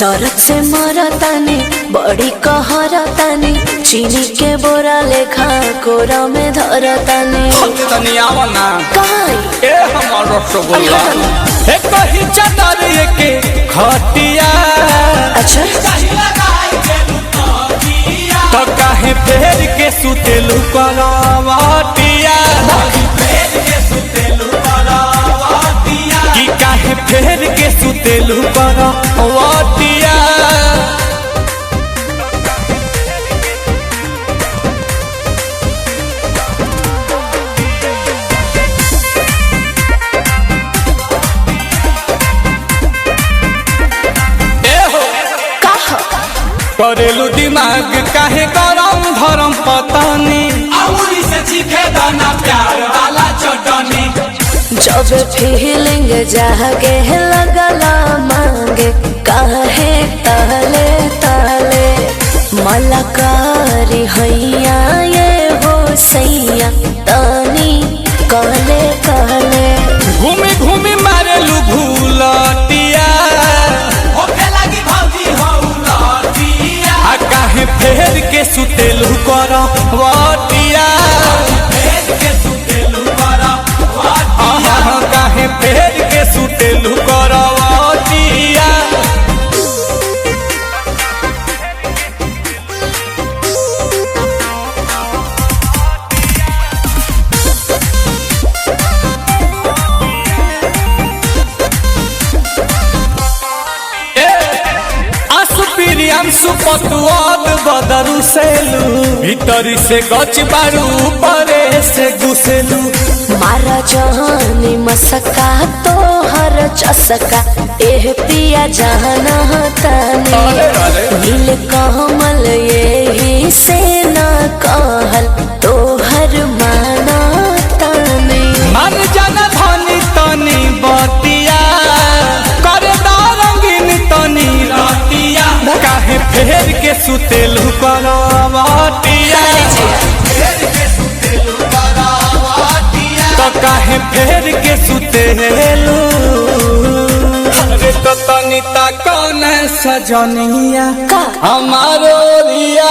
दर्द से मरतानी बड़ी कहरतानी चीनी के बोरा लेखा कोरा में धरतानी ए हमार रसगुल्ला हे कही चादर के खटिया अच्छा तो काहे फेर के सुतेलू करवटिया कि काहे फेर के सुतेलू करवटिया करेलू दिमाग काहे गरम धरम पतानी अमूरी से चीखे दाना प्यार वाला चटनी जब फीलिंग जागे लगला मांगे काहे ताले ताले मलकारी हैया ये हो सैया तानी कहले कहले घूमी घूमी मारेलू भूलटिया काहे फेर के सुतेलू करवटिया काहे फेर के सुतेलू करवटिया सुपतुआद बदरू सेलू भीतरी से गच बारू परे से घुसेलू मारा जहानी मसका तो हर चसका एह पिया जाना तानी नील कमल यही से न कहल तो हर माना तानी मन जाना धनी तनी बतिया करे रंगीन तनी रतिया काहे फेर के सुतेलू करवटिया तो काहे फेर के सुतेलू अरे तो तनी ता कौन सजनिया हमारो रिया